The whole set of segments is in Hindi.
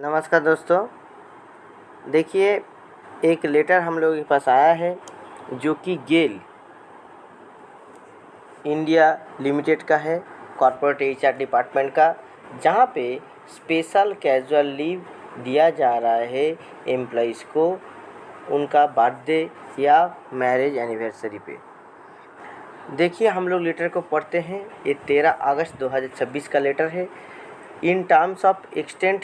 नमस्कार दोस्तों, देखिए एक लेटर हम लोगों के पास आया है जो कि गेल इंडिया लिमिटेड का है, कॉर्पोरेट एचआर डिपार्टमेंट का, जहाँ पे स्पेशल कैजुअल लीव दिया जा रहा है एम्प्लॉइज़ को उनका बर्थडे या मैरिज एनिवर्सरी पे। देखिए हम लोग लेटर को पढ़ते हैं। ये 13 अगस्त 2026 का लेटर है। In terms of extend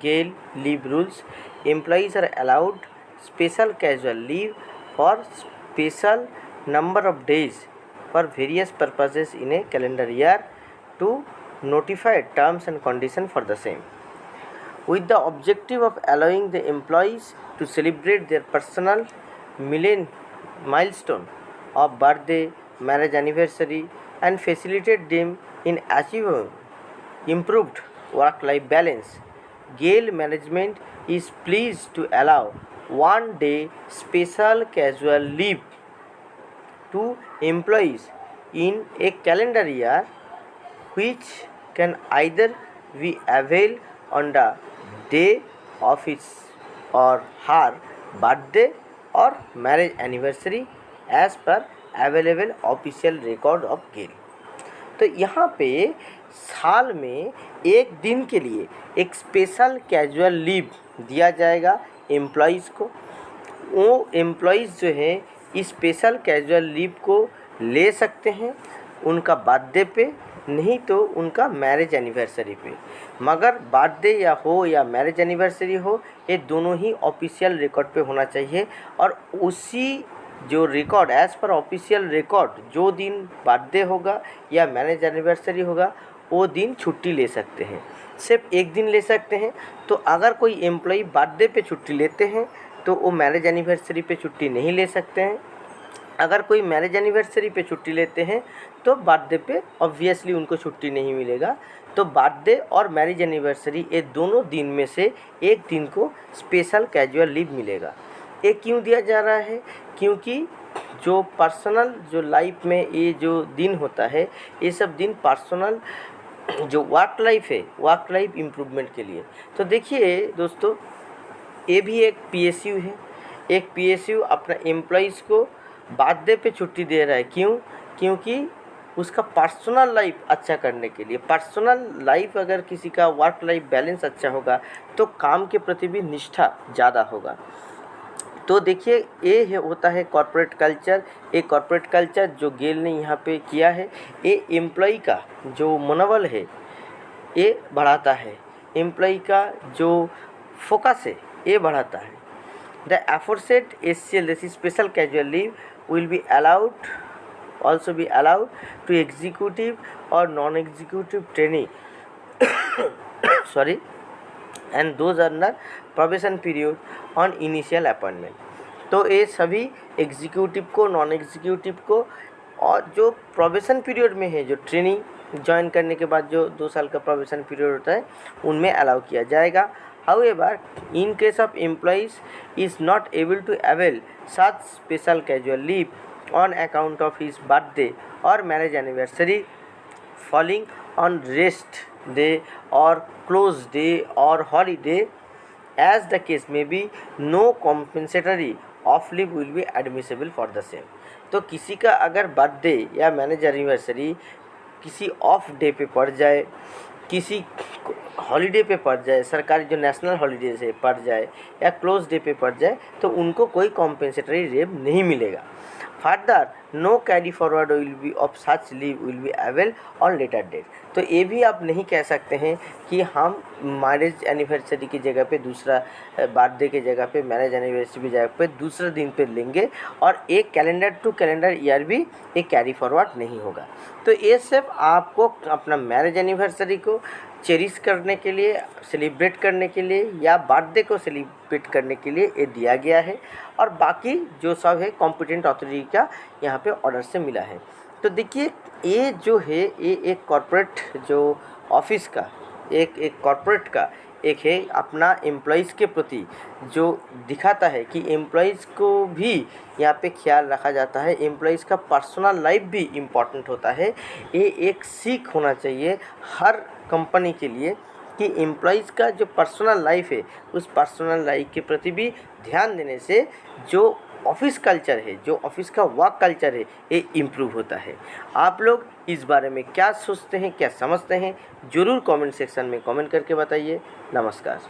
gale leave rules, employees are allowed special casual leave for special number of days for various purposes in a calendar year to notify terms and conditions for the same, with the objective of allowing the employees to celebrate their personal milestone of birthday, marriage anniversary, and facilitate them in achieving improved work-life balance. GAIL management is pleased to allow 1 day special casual leave to employees in a calendar year, which can either be availed on the day of his or her birthday or marriage anniversary as per available official record of GAIL। तो यहाँ पे साल में एक दिन के लिए एक स्पेशल कैजुअल लीव दिया जाएगा एम्प्लॉइज़ को। वो एम्प्लॉइज़ जो है इस स्पेशल कैजुअल लीव को ले सकते हैं उनका बर्थडे पे, नहीं तो उनका मैरिज एनिवर्सरी पे। मगर बर्थडे या मैरिज एनिवर्सरी हो, ये दोनों ही ऑफिशियल रिकॉर्ड पे होना चाहिए। और उसी जो record as per official record जो दिन बर्थडे होगा या मैरिज एनिवर्सरी होगा वो दिन छुट्टी ले सकते हैं, सिर्फ एक दिन ले सकते हैं। तो अगर कोई एम्प्लॉई बर्थडे पे छुट्टी लेते हैं तो वो मैरिज एनिवर्सरी पे छुट्टी नहीं ले सकते हैं। अगर कोई मैरिज एनिवर्सरी पे छुट्टी लेते हैं तो बर्थडे पे ऑब्वियसली उनको छुट्टी नहीं मिलेगा। तो बर्थडे और मैरिज एनिवर्सरी ये दोनों दिन में से एक दिन को स्पेशल कैजुअल लीव मिलेगा। ये क्यों दिया जा रहा है? क्योंकि जो पर्सनल जो लाइफ में ये जो दिन होता है, ये सब दिन पर्सनल जो वर्क लाइफ है, वर्क लाइफ इम्प्रूवमेंट के लिए। तो देखिए दोस्तों, ये भी एक पीएसयू है। एक पीएसयू अपना एम्प्लॉइज़ को बर्थडे पे छुट्टी दे रहा है। क्यों? क्योंकि उसका पर्सनल लाइफ अच्छा करने के लिए। पर्सनल लाइफ अगर किसी का वर्क लाइफ बैलेंस अच्छा होगा तो काम के प्रति भी निष्ठा ज़्यादा होगा। तो देखिए ये होता है कॉर्पोरेट कल्चर। एक कॉर्पोरेट कल्चर जो गेल ने यहाँ पे किया है, ये एम्प्लॉई का जो मनोबल है ये बढ़ाता है, एम्प्लॉई का जो फोकस है ये बढ़ाता है। The aforesaid SCL, that is special casual leave, will be also be allowed to executive or non-executive trainee and those under probation period on initial appointment। तो ये सभी एग्जीक्यूटिव को, नॉन एग्जीक्यूटिव को और जो प्रोबेशन पीरियड में है, जो ट्रेनिंग ज्वाइन करने के बाद जो 2 साल का प्रोबेशन पीरियड होता है, उनमें अलाउ किया जाएगा। However, in case of employees is not able to avail such special casual leave on account of his birthday or marriage anniversary falling on rest day or close day or holiday, as the case may be, no compensatory off leave will be admissible for the same। तो किसी का अगर बर्थडे या मैरिज एनिवर्सरी किसी ऑफ डे पे पड़ जाए, किसी हॉलीडे पे पड़ जाए, सरकारी जो नेशनल हॉलीडे से पड़ जाए या क्लोज डे पे पड़ जाए, तो उनको कोई कॉम्पेंसेटरी लीव नहीं मिलेगा। Further no carry forward will be of such leave will be avail on later date. तो ये भी आप नहीं कह सकते हैं कि हम मैरिज एनिवर्सरी की जगह पे दूसरा, बर्थडे की जगह पे मैरिज एनिवर्सरी की जगह पे दूसरा दिन पे लेंगे और एक कैलेंडर टू कैलेंडर ईयर भी एक कैरी फॉरवर्ड नहीं होगा। तो ये सिर्फ आपको अपना मैरिज एनिवर्सरी को चेरिश करने के लिए, सेलिब्रेट करने के लिए या बर्थडे को सेलिब्रेट करने के लिए ये दिया गया है। और बाकी जो सब है कॉम्पिटेंट अथॉरिटी का यहाँ पे ऑर्डर से मिला है। तो देखिए ये जो है ये एक कॉर्पोरेट जो ऑफिस का एक कॉर्पोरेट का एक है अपना एम्प्लॉइज़ के प्रति जो दिखाता है कि एम्प्लॉइज़ को भी यहाँ पे ख्याल रखा जाता है, एम्प्लॉइज़ का पर्सनल लाइफ भी इम्पॉर्टेंट होता है। ये एक सीख होना चाहिए हर कंपनी के लिए कि एम्प्लॉइज़ का जो पर्सनल लाइफ है उस पर्सनल लाइफ के प्रति भी ध्यान देने से जो ऑफिस कल्चर है, जो ऑफिस का वर्क कल्चर है, ये इम्प्रूव होता है। आप लोग इस बारे में क्या सोचते हैं, क्या समझते हैं, ज़रूर कमेंट सेक्शन में कमेंट करके बताइए। नमस्कार।